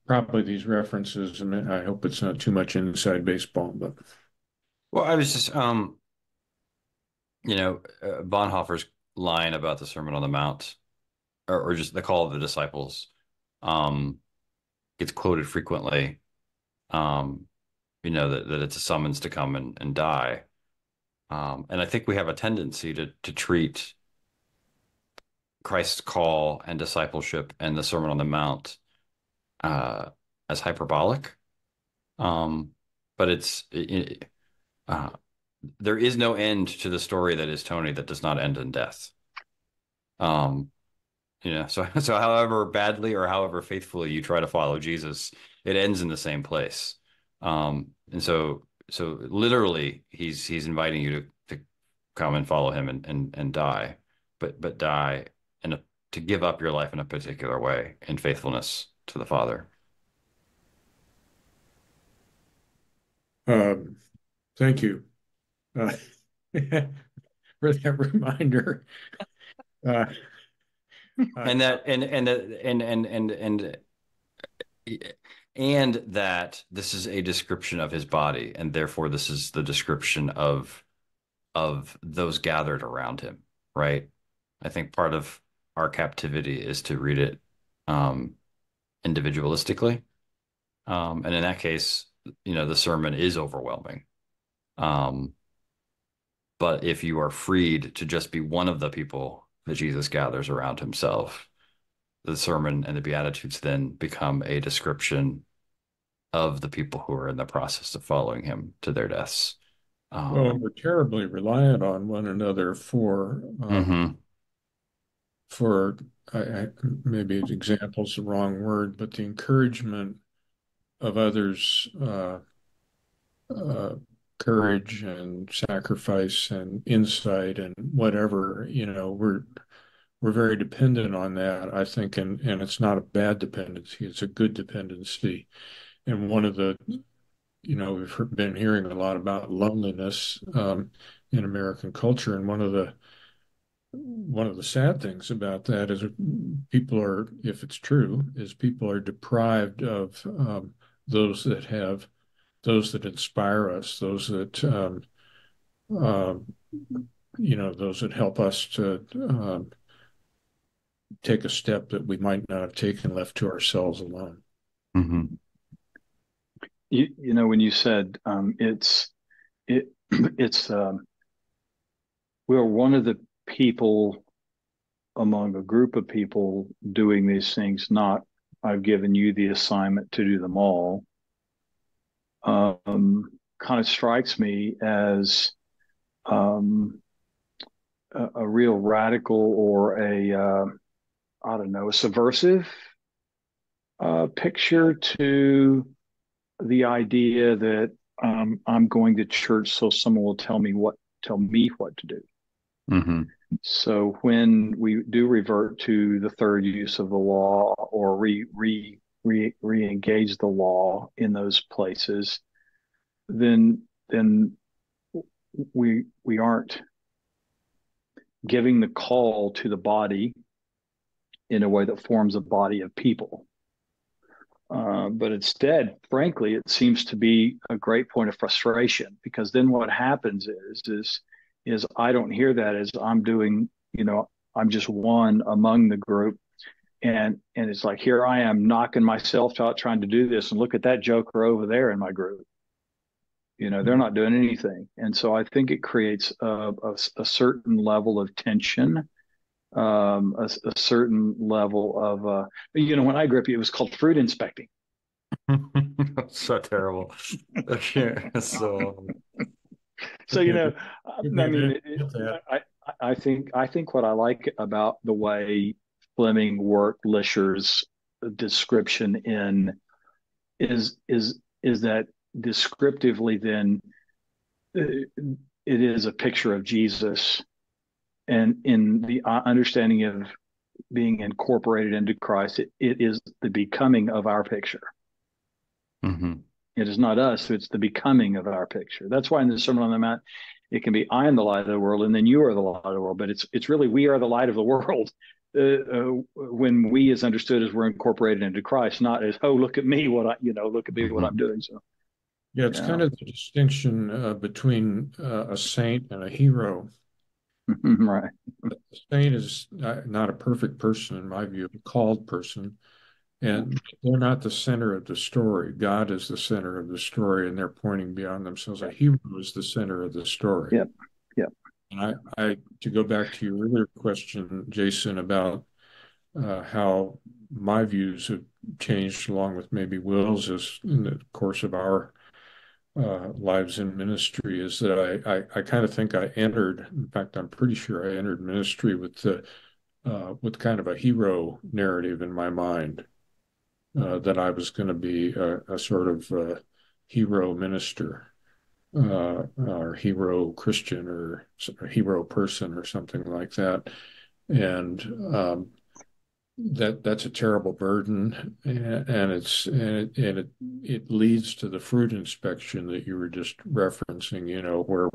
probably these references, and I hope it's not too much inside baseball, but Well, I was just, Bonhoeffer's line about the Sermon on the Mount, or just the call of the disciples, um, gets quoted frequently. Um, that it's a summons to come and die. And I think we have a tendency to treat Christ's call and discipleship and the Sermon on the Mount uh, as hyperbolic. Um, but uh, there is no end to the story that is Tony that does not end in death. Um, so however badly or however faithfully you try to follow Jesus, it ends in the same place. And so literally he's inviting you to come and follow him and die, but die and to give up your life in a particular way in faithfulness to the Father. um, thank you uh, for that reminder. Uh, I, And that and and that this is a description of his body, and therefore this is the description of those gathered around him, right? I think part of our captivity is to read it um, individualistically. And in that case, the sermon is overwhelming. Um, but if you are freed to just be one of the people that Jesus gathers around himself, the sermon and the Beatitudes then become a description of the people who are in the process of following him to their deaths. Well, we're terribly reliant on one another Mhm. for maybe example's the wrong word, but the encouragement of others' uh, courage and sacrifice and insight and whatever, we're very dependent on that, I think, and it's not a bad dependency, it's a good dependency. And one of the, we've been hearing a lot about loneliness in American culture, and one of the sad things about that is people are, if it's true, is people are deprived of those that have, those that inspire us, those that, um, those that help us to take a step that we might not have taken left to ourselves alone. Mhm. When you said it it's we're one of the people among a group of people doing these things, not I've given you the assignment to do them all, kind of strikes me as um, a real radical or I don't know, a subversive picture to the idea that I'm going to church so someone will tell me what to do. Mhm. So when we do revert to the third use of the law or re-engage the law in those places, then we aren't giving the call to the body in a way that forms a body of people. But instead, frankly, it seems to be a great point of frustration, because then what happens is I don't hear that as I'm doing, I'm just one among the group. And it's like, here I am knocking myself out trying to do this. And look at that joker over there in my group. They're not doing anything. And so I think it creates a certain level of tension, a certain level of, when I grew up, it was called fruit inspecting. So terrible. Yeah, so So, I mean, That. I think what I like about the way Fleming worked Lisher's description in is that descriptively then it is a picture of Jesus, and in the understanding of being incorporated into Christ, it is the becoming of our picture. Mhm. It is not us, it's the becoming of our picture. That's why in the Sermon on the Mount, it can be I am the light of the world, and then you are the light of the world. But it's really we are the light of the world when we is understood as we're incorporated into Christ, not as look at me look at me what I'm Mhm. doing. So Yeah, it's yeah, kind of the distinction between a saint and a hero. right, A saint is not a perfect person, in my view, a called person, and they're not the center of the story. God is the center of the story, and they're pointing beyond themselves. A hero is the center of the story. yep, yep, And to go back to your earlier question, Jason, about how my views have changed along with maybe Will's as in the course of our lives in ministry, is that I kind of think I entered, in fact, I'm pretty sure I entered ministry with kind of a hero narrative in my mind, that I was going to be a sort of hero minister, or hero Christian, or a hero person or something like that. And that's a terrible burden, and it leads to the fruit inspection that you were just referencing, where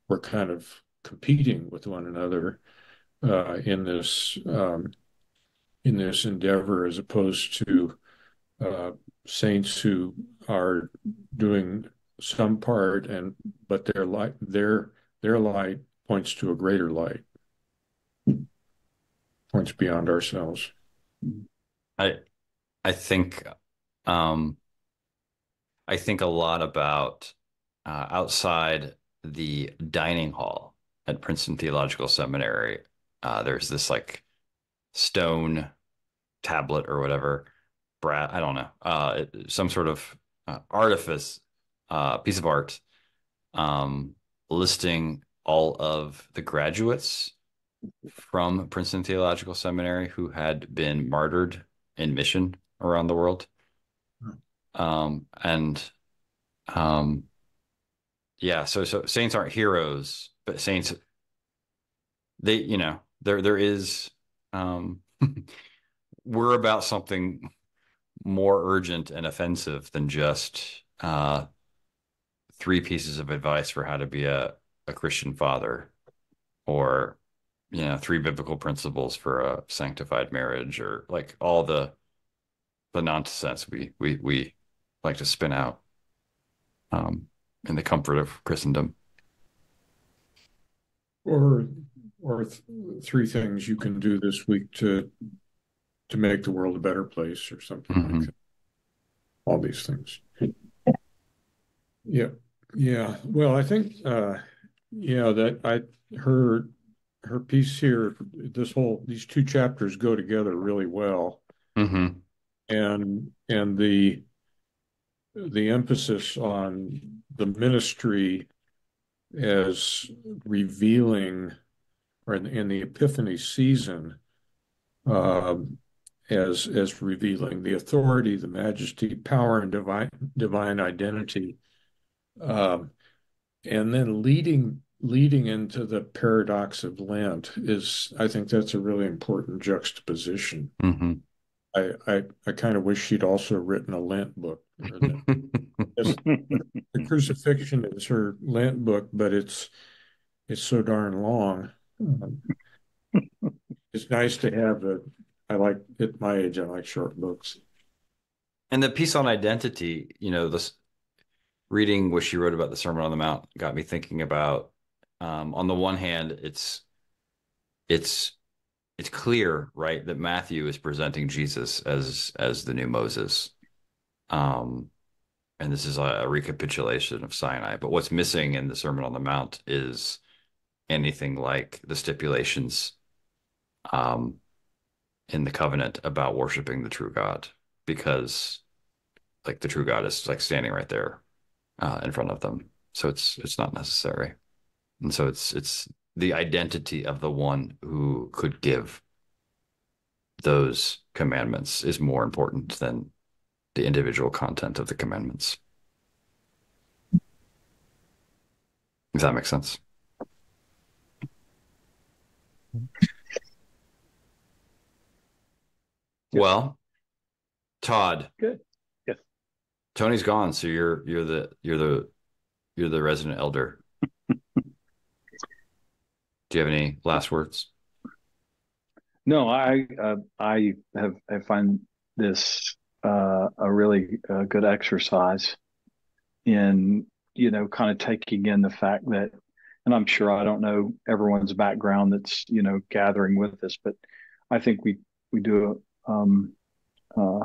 we're kind of competing with one another in this endeavor, as opposed to saints who are doing some part, but their light points to a greater light, points beyond ourselves. I I think um I think a lot about outside the dining hall at Princeton Theological Seminary. There's this like stone tablet or whatever, I don't know, some sort of artifice, piece of art, um, listing all of the graduates from Princeton Theological Seminary who had been martyred in mission around the world. And um, yeah, so saints aren't heroes, but saints, there is, um, we're about something more urgent and offensive than just three pieces of advice for how to be a Christian father, or three biblical principles for a sanctified marriage, or like all the nonsense we like to spin out um, in the comfort of Christendom. Or three things you can do this week to make the world a better place, or something like that. All these things. Yeah. Yeah. Well, I think that her piece here, these two chapters go together really well. Mm-hmm. And the emphasis on the ministry as revealing, or in the Epiphany season, as revealing the authority, the majesty, power, and divine identity, and then leading into the paradox of Lent I think that's a really important juxtaposition. Mm-hmm. I kind of wish she'd also written a Lent book. The crucifixion is her Lent book, but it's so darn long. It's nice to have at my age, I like short books. And the piece on identity, this reading what she wrote about the Sermon on the Mount got me thinking about, on the one hand, it's clear, right, that Matthew is presenting Jesus as the new Moses. And this is a recapitulation of Sinai. But what's missing in the Sermon on the Mount is anything like the stipulations in the covenant about worshiping the true God, because like the true God is like standing right there in front of them. So it's not necessary. And so it's the identity of the one who could give those commandments is more important than the individual content of the commandments. Does that make sense? Yes. Well, Todd. Good. Yes. Tony's gone, so you're the resident elder. Do you have any last words? No, I find this a really good exercise in kind of taking in the fact that, and I'm sure I don't know everyone's background that's gathering with us, but I think we do I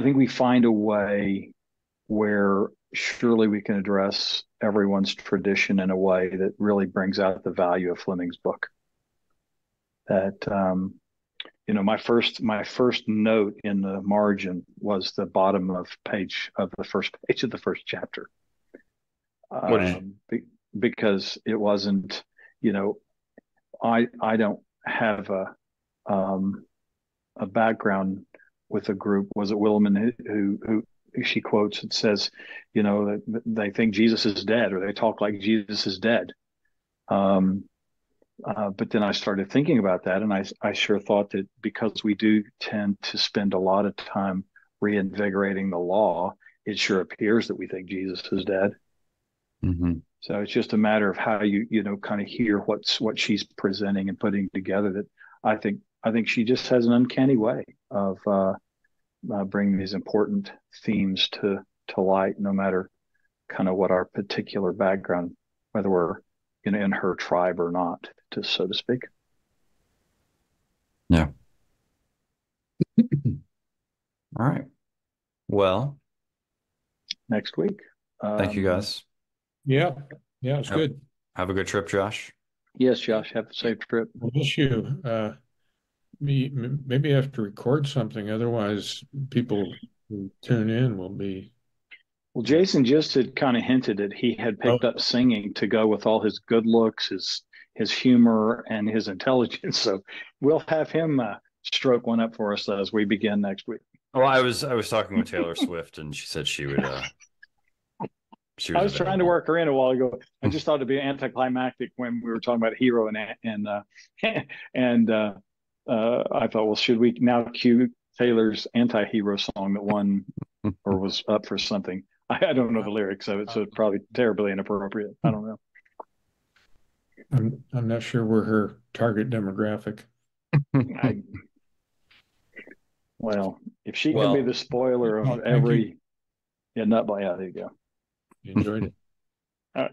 think we find a way where surely we can address everyone's tradition in a way that really brings out the value of Fleming's book. That my first note in the margin was the bottom of the first page of the first chapter. Because it wasn't, I don't have a background with a group. Was it Williman who she quotes? It says, that they think Jesus is dead, or they talk like Jesus is dead. But then I started thinking about that, and I sure thought that because we do tend to spend a lot of time reinvigorating the law, it sure appears that we think Jesus is dead. Mm-hmm. So it's just a matter of how you kind of hear what she's presenting and putting together. That I think she just has an uncanny way of bring these important themes to light, no matter kind of what our particular background, whether we're in her tribe or not, to so to speak. Yeah. All right. Well, Next week. thank you guys. Yeah, yeah, it's good. Have a good trip, Josh. Yes, Josh, have a safe trip. We'll miss you. Maybe I have to record something, otherwise people who tune in will be. Well, Jason just had kind of hinted that he had picked up singing to go with all his good looks, his humor, and his intelligence. So we'll have him stroke one up for us as we begin next week. Well, I was talking with Taylor Swift, and she said she would. She was I was trying to work her in a while ago. I just thought it'd be anticlimactic when we were talking about hero and I thought, well, should we now cue Taylor's anti-hero song that won or was up for something? I don't know the lyrics of it, so it's probably terribly inappropriate. I don't know. I'm not sure we're her target demographic. Well, if she can be the spoiler of every, yeah, there you go. You enjoyed it. All right.